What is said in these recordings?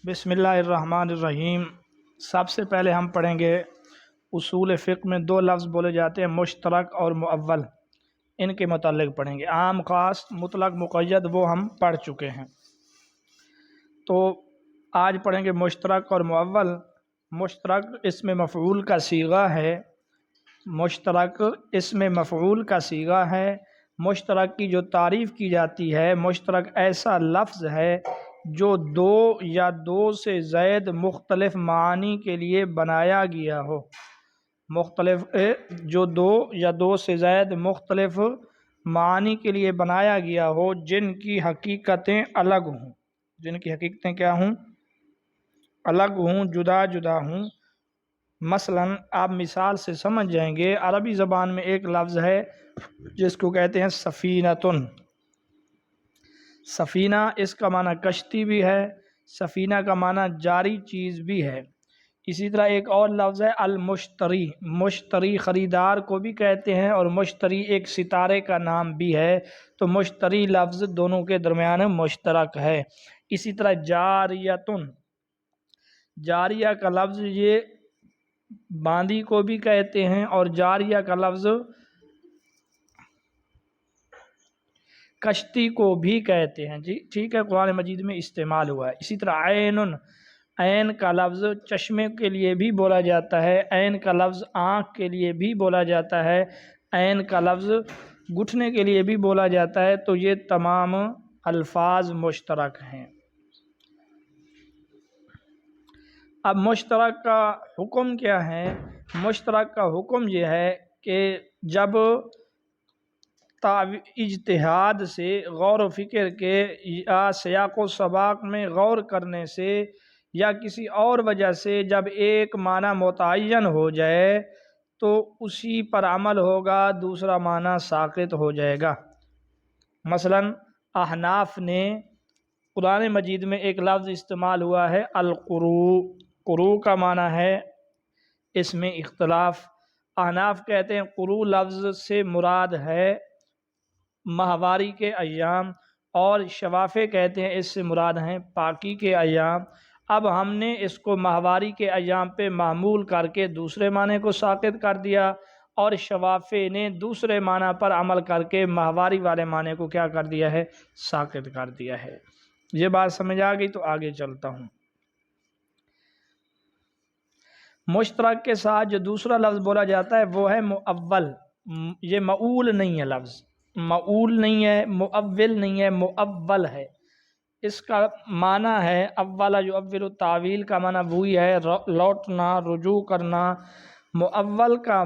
بسم اللہ الرحمن الرحیم۔ سب سے پہلے ہم پڑھیں گے اصول فقہ میں دو لفظ بولے جاتے ہیں، مشترک اور مؤول، ان کے متعلق پڑھیں گے۔ عام، خاص، مطلق، مقید وہ ہم پڑھ چکے ہیں، تو آج پڑھیں گے مشترک اور مؤول۔ مشترک اسم مفعول کا صیغہ ہے، مشترک اسم مفعول کا صیغہ ہے۔ مشترک کی جو تعریف کی جاتی ہے، مشترک ایسا لفظ ہے جو دو یا دو سے زائد مختلف معانی کے لیے بنایا گیا ہو، جو دو یا دو سے زائد مختلف معانی کے لیے بنایا گیا ہو، جن کی حقیقتیں الگ ہوں، جن کی حقیقتیں کیا ہوں؟ الگ ہوں، جدا جدا ہوں۔ مثلا آپ مثال سے سمجھ جائیں گے، عربی زبان میں ایک لفظ ہے جس کو کہتے ہیں سفینۃن۔ سفینہ اس کا معنی کشتی بھی ہے، سفینہ کا معنی جاری چیز بھی ہے۔ اسی طرح ایک اور لفظ ہے المشتری۔ مشتری خریدار کو بھی کہتے ہیں، اور مشتری ایک ستارے کا نام بھی ہے، تو مشتری لفظ دونوں کے درمیان مشترک ہے۔ اسی طرح جاریتن، جاریہ کا لفظ یہ باندی کو بھی کہتے ہیں، اور جاریہ کا لفظ کشتی کو بھی کہتے ہیں، جی ٹھیک ہے، قرآن مجید میں استعمال ہوا ہے۔ اسی طرح عینن، عین کا لفظ چشمے کے لیے بھی بولا جاتا ہے، عین کا لفظ آنکھ کے لیے بھی بولا جاتا ہے، عین کا لفظ گھٹنے کے لیے بھی بولا جاتا ہے، تو یہ تمام الفاظ مشترک ہیں۔ اب مشترک کا حکم کیا ہے؟ مشترک کا حکم یہ ہے کہ جب اجتہاد سے، غور و فکر کے، یا سیاق و سباق میں غور کرنے سے، یا کسی اور وجہ سے جب ایک معنی متعین ہو جائے تو اسی پر عمل ہوگا، دوسرا معنی ساقط ہو جائے گا۔ مثلا احناف نے قرآن مجید میں ایک لفظ استعمال ہوا ہے القروء۔ قروء کا معنی ہے اس میں اختلاف۔ احناف کہتے ہیں قروء لفظ سے مراد ہے ماہواری کے ایام، اور شوافے کہتے ہیں اس سے مراد ہیں پاکی کے ایام۔ اب ہم نے اس کو ماہواری کے ایام پہ معمول کر کے دوسرے معنی کو ساقط کر دیا، اور شوافے نے دوسرے معنی پر عمل کر کے ماہواری والے معنی کو کیا کر دیا ہے؟ ساقط کر دیا ہے۔ یہ بات سمجھ آ گئی؟ تو آگے چلتا ہوں۔ مشترک کے ساتھ جو دوسرا لفظ بولا جاتا ہے وہ ہے مؤول۔ یہ مؤول نہیں ہے، لفظ مؤول نہیں ہے، مؤول نہیں ہے، مؤول ہے۔ اس کا معنی ہے اول یؤول، تعویل کا معنی وہی ہے لوٹنا، رجوع کرنا۔ مؤول کا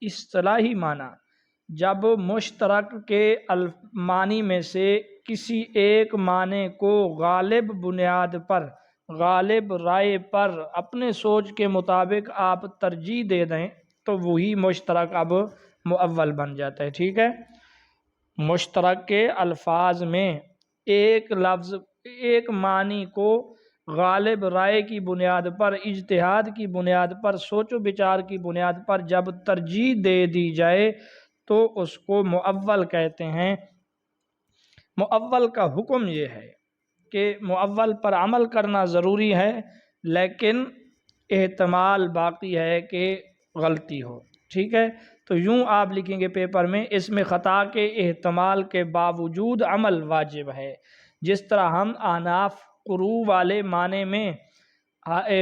اصطلاحی معنی جب مشترک کے معنی میں سے کسی ایک معنی کو غالب بنیاد پر، غالب رائے پر، اپنے سوچ کے مطابق آپ ترجیح دے دیں تو وہی مشترک اب مؤول بن جاتا ہے، ٹھیک ہے۔ مشترک کے الفاظ میں ایک لفظ، ایک معنی کو غالب رائے کی بنیاد پر، اجتہاد کی بنیاد پر، سوچ و بچار کی بنیاد پر جب ترجیح دے دی جائے تو اس کو مؤول کہتے ہیں۔ مؤول کا حکم یہ ہے کہ مؤول پر عمل کرنا ضروری ہے، لیکن احتمال باقی ہے کہ غلطی ہو، ٹھیک ہے۔ تو یوں آپ لکھیں گے پیپر میں، اس میں خطا کے احتمال کے باوجود عمل واجب ہے۔ جس طرح ہم احناف قروء والے معنی میں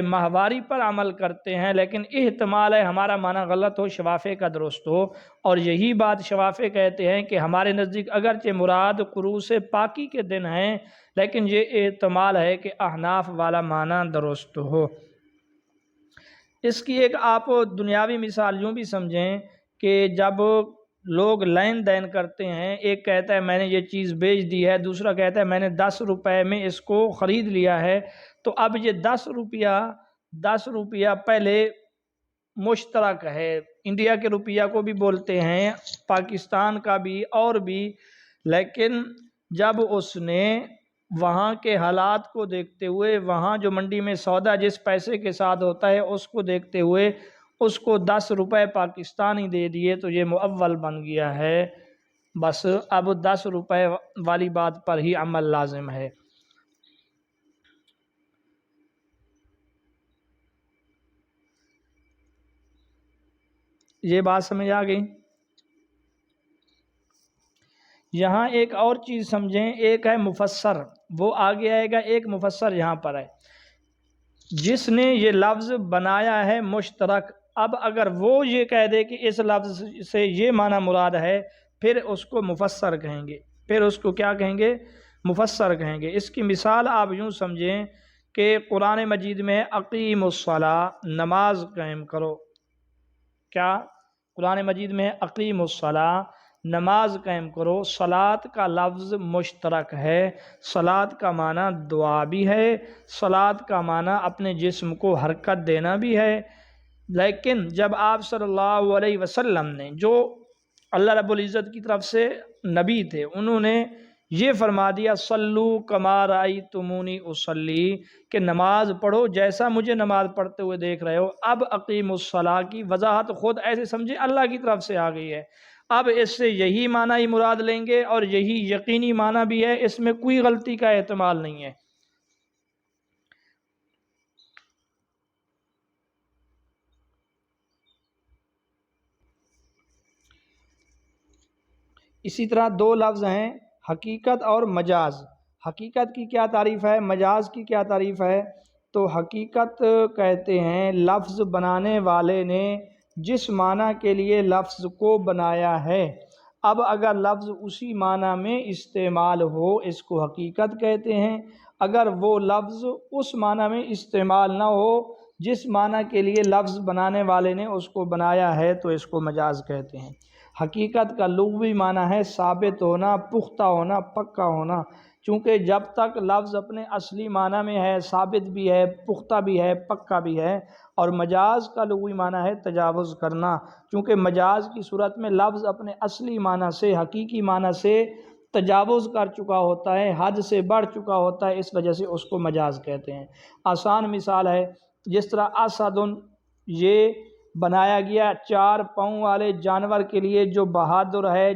ماہواری پر عمل کرتے ہیں، لیکن احتمال ہے ہمارا معنی غلط ہو، شوافے کا درست ہو، اور یہی بات شوافے کہتے ہیں کہ ہمارے نزدیک اگرچہ مراد قروء سے پاکی کے دن ہیں، لیکن یہ احتمال ہے کہ احناف والا معنی درست ہو۔ اس کی ایک آپ دنیاوی مثال یوں بھی سمجھیں کہ جب لوگ لین دین کرتے ہیں، ایک کہتا ہے میں نے یہ چیز بیچ دی ہے، دوسرا کہتا ہے میں نے 10 روپے میں اس کو خرید لیا ہے، تو اب یہ 10 روپیہ پہلے مشترک ہے، انڈیا کے روپیہ کو بھی بولتے ہیں، پاکستان کا بھی اور بھی، لیکن جب اس نے وہاں کے حالات کو دیکھتے ہوئے، وہاں جو منڈی میں سودا جس پیسے کے ساتھ ہوتا ہے اس کو دیکھتے ہوئے اس کو 10 روپے پاکستانی دے دیے، تو یہ مؤول بن گیا ہے۔ بس اب 10 روپے والی بات پر ہی عمل لازم ہے۔ یہ بات سمجھ آ گئی؟ یہاں ایک اور چیز سمجھیں، ایک ہے مفسر، وہ آگے آئے گا، ایک مفسر یہاں پر ہے جس نے یہ لفظ بنایا ہے مشترک۔ اب اگر وہ یہ کہہ دے کہ اس لفظ سے یہ معنی مراد ہے، پھر اس کو مفسر کہیں گے، پھر اس کو کیا کہیں گے؟ مفسر کہیں گے۔ اس کی مثال آپ یوں سمجھیں کہ قرآن مجید میں اقیم الصلاۃ، نماز قائم کرو، کیا قرآن مجید میں اقیم الصلاۃ، نماز قائم کرو، صلاۃ کا لفظ مشترک ہے۔ صلاۃ کا معنی دعا بھی ہے، صلاۃ کا معنی اپنے جسم کو حرکت دینا بھی ہے۔ لیکن جب آپ صلی اللہ علیہ وسلم نے، جو اللہ رب العزت کی طرف سے نبی تھے، انہوں نے یہ فرما دیا صلو کما رأیتمونی اصلی، کہ نماز پڑھو جیسا مجھے نماز پڑھتے ہوئے دیکھ رہے ہو۔ اب اقیم الصلاۃ کی وضاحت خود ایسے سمجھے اللہ کی طرف سے آ گئی ہے۔ اب اس سے یہی معنی ہی مراد لیں گے، اور یہی یقینی معنی بھی ہے، اس میں کوئی غلطی کا احتمال نہیں ہے۔ اسی طرح دو لفظ ہیں حقیقت اور مجاز۔ حقیقت کی کیا تعریف ہے، مجاز کی کیا تعریف ہے؟ تو حقیقت کہتے ہیں لفظ بنانے والے نے جس معنی کے لیے لفظ کو بنایا ہے، اب اگر لفظ اسی معنی میں استعمال ہو اس کو حقیقت کہتے ہیں، اگر وہ لفظ اس معنی میں استعمال نہ ہو جس معنی کے لیے لفظ بنانے والے نے اس کو بنایا ہے، تو اس کو مجاز کہتے ہیں۔ حقیقت کا لغوی معنی ہے ثابت ہونا، پختہ ہونا، پکا ہونا۔ چونکہ جب تک لفظ اپنے اصلی معنی میں ہے، ثابت بھی ہے، پختہ بھی ہے، پکا بھی ہے۔ اور مجاز کا لغوی معنی ہے تجاوز کرنا، چونکہ مجاز کی صورت میں لفظ اپنے اصلی معنی سے، حقیقی معنی سے تجاوز کر چکا ہوتا ہے، حد سے بڑھ چکا ہوتا ہے، اس وجہ سے اس کو مجاز کہتے ہیں۔ آسان مثال ہے، جس طرح اسدن یہ بنایا گیا 4 پاؤں والے جانور کے لیے جو بہادر ہے،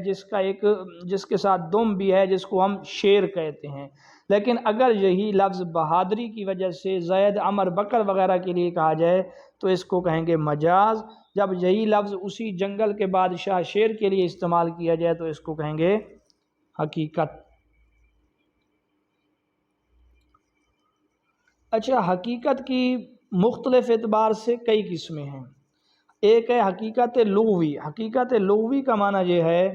جس کے ساتھ دم بھی ہے، جس کو ہم شیر کہتے ہیں۔ لیکن اگر یہی لفظ بہادری کی وجہ سے زید، عمر، بکر وغیرہ کے لیے کہا جائے تو اس کو کہیں گے مجاز۔ جب یہی لفظ اسی جنگل کے بادشاہ شیر کے لیے استعمال کیا جائے تو اس کو کہیں گے حقیقت۔ اچھا، حقیقت کی مختلف اعتبار سے کئی قسمیں ہیں۔ ایک ہے حقیقت لغوی۔ حقیقت لغوی کا معنی یہ ہے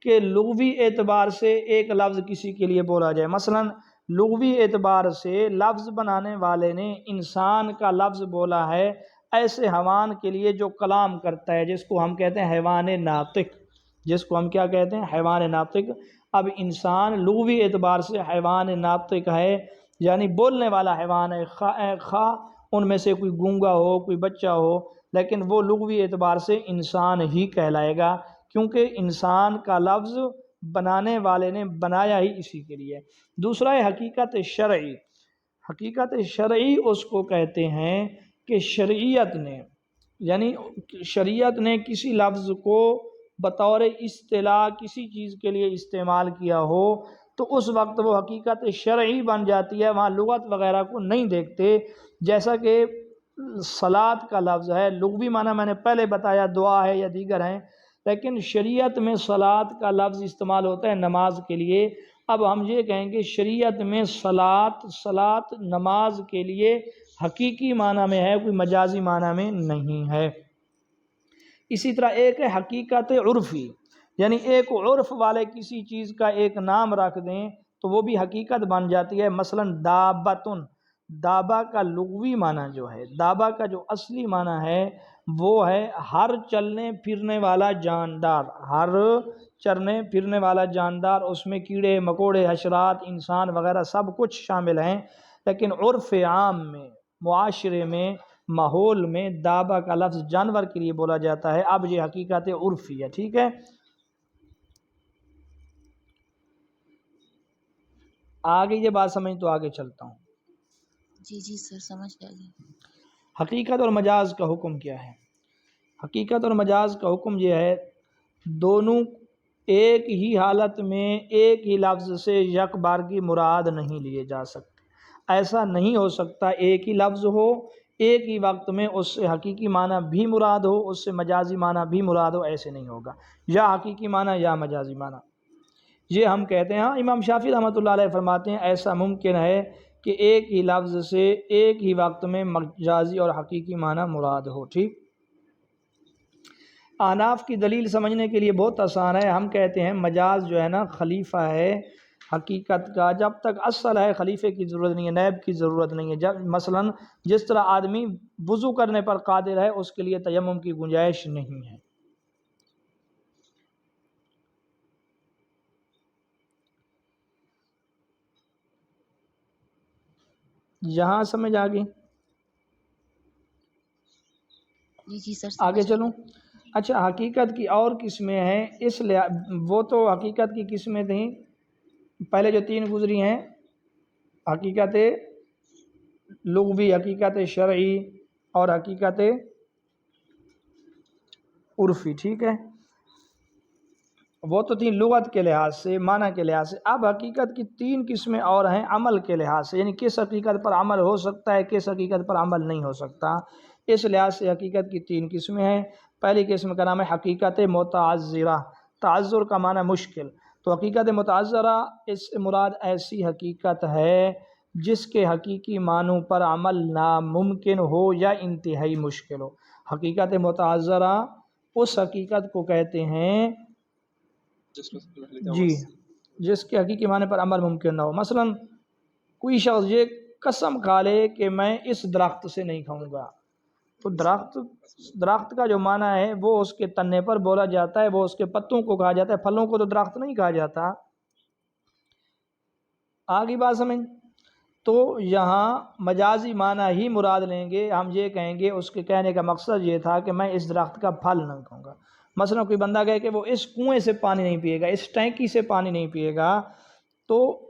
کہ لغوی اعتبار سے ایک لفظ کسی کے لیے بولا جائے۔ مثلا لغوی اعتبار سے لفظ بنانے والے نے انسان کا لفظ بولا ہے ایسے حیوان کے لیے جو کلام کرتا ہے، جس کو ہم کہتے ہیں حیوان ناطق، جس کو ہم کیا کہتے ہیں؟ حیوان ناطق۔ اب انسان لغوی اعتبار سے حیوان ناطق ہے، یعنی بولنے والا حیوان ہے، خواہ ان میں سے کوئی گونگا ہو، کوئی بچہ ہو، لیکن وہ لغوی اعتبار سے انسان ہی کہلائے گا، کیونکہ انسان کا لفظ بنانے والے نے بنایا ہی اسی کے لیے۔ دوسرا ہے حقیقت شرعی۔ حقیقت شرعی اس کو کہتے ہیں کہ شریعت نے، یعنی شریعت نے کسی لفظ کو بطور اصطلاح کسی چیز کے لیے استعمال کیا ہو تو اس وقت وہ حقیقت شرعی بن جاتی ہے، وہاں لغت وغیرہ کو نہیں دیکھتے۔ جیسا کہ صلاۃ کا لفظ ہے، لغوی معنی میں نے پہلے بتایا دعا ہے یا دیگر ہیں، لیکن شریعت میں صلاۃ کا لفظ استعمال ہوتا ہے نماز کے لیے۔ اب ہم یہ کہیں گے شریعت میں صلاۃ نماز کے لیے حقیقی معنی میں ہے، کوئی مجازی معنی میں نہیں ہے۔ اسی طرح ایک ہے حقیقت عرفی، یعنی ایک عرف والے کسی چیز کا ایک نام رکھ دیں تو وہ بھی حقیقت بن جاتی ہے۔ مثلا دابتن، دابا کا لغوی معنی جو ہے، دابا کا جو اصلی معنی ہے وہ ہے ہر چلنے پھرنے والا جاندار، ہر چلنے پھرنے والا جاندار۔ اس میں کیڑے مکوڑے، حشرات، انسان وغیرہ سب کچھ شامل ہیں، لیکن عرف عام میں، معاشرے میں، ماحول میں دابا کا لفظ جانور کے لیے بولا جاتا ہے۔ اب یہ حقیقت عرفی ہے، ٹھیک ہے۔ آگے یہ بات سمجھ تو آگے چلتا ہوں۔ جی سر، سمجھ گیا جی۔ حقیقت اور مجاز کا حکم کیا ہے؟ حقیقت اور مجاز کا حکم یہ ہے دونوں ایک ہی حالت میں ایک ہی لفظ سے یک بارگی مراد نہیں لیے جا سکتے۔ ایسا نہیں ہو سکتا ایک ہی لفظ ہو، ایک ہی وقت میں اس سے حقیقی معنی بھی مراد ہو، اس سے مجازی معنی بھی مراد ہو، ایسے نہیں ہوگا، یا حقیقی معنی یا مجازی معنی۔ یہ ہم کہتے ہیں، ہاں امام شافعی رحمۃ اللہ علیہ فرماتے ہیں ایسا ممکن ہے کہ ایک ہی لفظ سے ایک ہی وقت میں مجازی اور حقیقی معنی مراد ہو۔ ٹھیک، احناف کی دلیل سمجھنے کے لیے بہت آسان ہے، ہم کہتے ہیں مجاز جو ہے نا خلیفہ ہے حقیقت کا، جب تک اصل ہے خلیفے کی ضرورت نہیں ہے، نیب کی ضرورت نہیں ہے۔ جب مثلا جس طرح آدمی وضو کرنے پر قادر ہے اس کے لیے تیمم کی گنجائش نہیں ہے۔ یہاں سمجھ آ گئی؟ جی سر آگے سمجھ چلوں؟ گئی۔ اچھا، حقیقت کی اور قسمیں ہیں، اس وہ تو حقیقت کی قسمیں تھیں پہلے جو تین گزری ہیں، حقیقت لغوی، حقیقت شرعی اور حقیقت عرفی۔ ٹھیک ہے، وہ تو تین لغت کے لحاظ سے، معنی کے لحاظ سے۔ اب حقیقت کی تین قسمیں اور ہیں عمل کے لحاظ سے، یعنی کس حقیقت پر عمل ہو سکتا ہے، کس حقیقت پر عمل نہیں ہو سکتا، اس لحاظ سے حقیقت کی تین قسمیں ہیں۔ پہلی قسم کا نام ہے حقیقت متعذرہ، تعذر کا معنی مشکل، تو حقیقت متعذرہ اس سے مراد ایسی حقیقت ہے جس کے حقیقی معنوں پر عمل ناممکن ہو یا انتہائی مشکل ہو۔ حقیقت متعذرہ اس حقیقت کو کہتے ہیں جی جس کے حقیقی معنی پر عمل ممکن نہ ہو۔ مثلا کوئی شخص یہ قسم کھا لے کہ میں اس درخت سے نہیں کھاؤں گا، تو درخت کا جو معنی ہے وہ اس کے تنے پر بولا جاتا ہے، وہ اس کے پتوں کو کہا جاتا ہے، پھلوں کو تو درخت نہیں کہا جاتا۔ آگے بات سمجھ؟ تو یہاں مجازی معنی ہی مراد لیں گے، ہم یہ کہیں گے اس کے کہنے کا مقصد یہ تھا کہ میں اس درخت کا پھل نہیں کھاؤں گا۔ مثلا کوئی بندہ کہے کہ وہ اس کنویں سے پانی نہیں پیے گا، اس ٹینکی سے پانی نہیں پیے گا، تو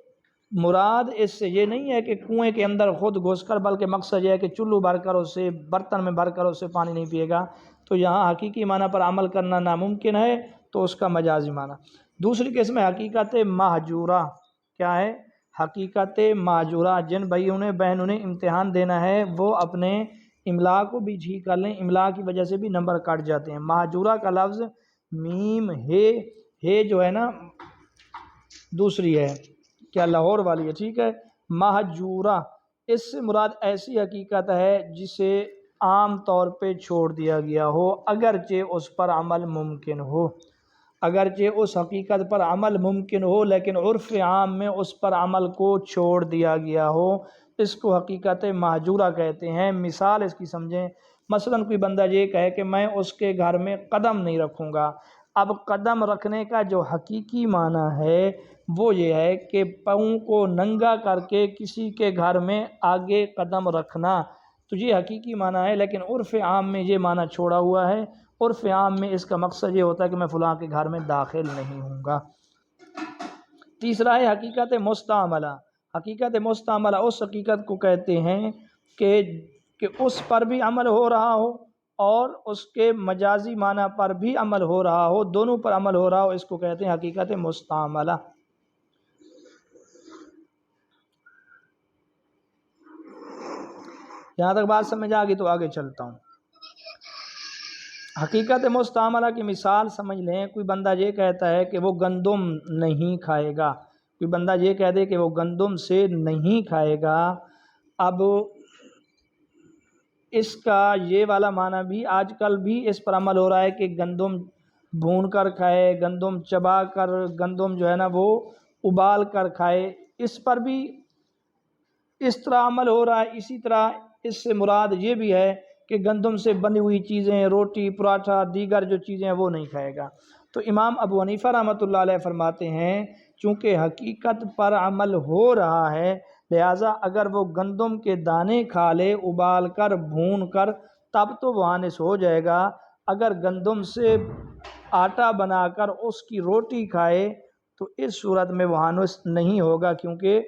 مراد اس سے یہ نہیں ہے کہ کنویں کے اندر خود گھس کر، بلکہ مقصد یہ ہے کہ چلو بھر کر اسے، برتن میں بھر کر اسے پانی نہیں پیے گا، تو یہاں حقیقی معنی پر عمل کرنا ناممکن ہے، تو اس کا مجازی معنی۔ دوسری قسم ہے حقیقت مہجورہ۔ کیا ہے؟ حقیقت مہجورہ۔ جن بھائیوں نے بہنوں نے امتحان دینا ہے وہ اپنے املا کو بھی ٹھیک کر لیں، املا کی وجہ سے بھی نمبر کٹ جاتے ہیں۔ مہجورہ کا لفظ میم ہے جو ہے نا دوسری ہے، کیا لاہور والی ہے، ٹھیک ہے، مہجورہ، اس سے مراد ایسی حقیقت ہے جسے عام طور پہ چھوڑ دیا گیا ہو اگرچہ اس پر عمل ممکن ہو، اگرچہ اس حقیقت پر عمل ممکن ہو لیکن عرف عام میں اس پر عمل کو چھوڑ دیا گیا ہو، اس کو حقیقت مہجورہ کہتے ہیں۔ مثال اس کی سمجھیں، مثلا کوئی بندہ یہ کہے کہ میں اس کے گھر میں قدم نہیں رکھوں گا۔ اب قدم رکھنے کا جو حقیقی معنی ہے وہ یہ ہے کہ پاؤں کو ننگا کر کے کسی کے گھر میں آگے قدم رکھنا، تو یہ حقیقی معنی ہے، لیکن عرف عام میں یہ معنی چھوڑا ہوا ہے۔ عرف عام میں اس کا مقصد یہ ہوتا ہے کہ میں فلاں کے گھر میں داخل نہیں ہوں گا۔ تیسرا ہے حقیقت مستعملہ۔ حقیقت مستعملہ اس حقیقت کو کہتے ہیں کہ اس پر بھی عمل ہو رہا ہو اور اس کے مجازی معنی پر بھی عمل ہو رہا ہو، دونوں پر عمل ہو رہا ہو، اس کو کہتے ہیں حقیقت مستعملہ۔ یہاں تک بات سمجھ آ گئی تو آگے چلتا ہوں۔ حقیقت مستعملہ کی مثال سمجھ لیں، کوئی بندہ یہ کہتا ہے کہ وہ گندم نہیں کھائے گا، کوئی بندہ یہ کہہ دے کہ وہ گندم سے نہیں کھائے گا، اب اس کا یہ والا معنی بھی آج کل بھی اس پر عمل ہو رہا ہے کہ گندم بھون کر کھائے، گندم چبا کر، گندم جو ہے نا وہ ابال کر کھائے، اس پر بھی اس طرح عمل ہو رہا ہے۔ اسی طرح اس سے مراد یہ بھی ہے کہ گندم سے بنی ہوئی چیزیں، روٹی، پراٹھا، دیگر جو چیزیں ہیں وہ نہیں کھائے گا۔ تو امام ابو حنیفہ رحمۃ اللہ علیہ فرماتے ہیں چونکہ حقیقت پر عمل ہو رہا ہے لہٰذا اگر وہ گندم کے دانے کھا لے ابال کر، بھون کر، تب تو وہ حانث ہو جائے گا۔ اگر گندم سے آٹا بنا کر اس کی روٹی کھائے تو اس صورت میں وہ حانث نہیں ہوگا، کیونکہ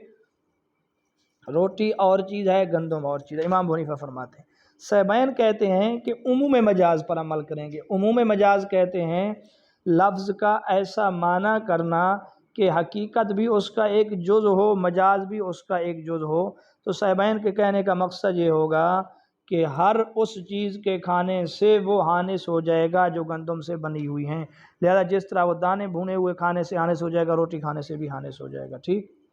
روٹی اور چیز ہے، گندم اور چیز ہے۔ امام ابو حنیفہ فرماتے ہیں۔ سیبین کہتے ہیں کہ عموم مجاز پر عمل کریں گے۔ عموم مجاز کہتے ہیں لفظ کا ایسا معنی کرنا کہ حقیقت بھی اس کا ایک جز ہو، مجاز بھی اس کا ایک جز ہو۔ تو سیبین کے کہنے کا مقصد یہ ہوگا کہ ہر اس چیز کے کھانے سے وہ ہانس ہو جائے گا جو گندم سے بنی ہوئی ہیں، لہذا جس طرح وہ دانے بھونے ہوئے کھانے سے ہانس ہو جائے گا، روٹی کھانے سے بھی ہانس ہو جائے گا. ٹھیک.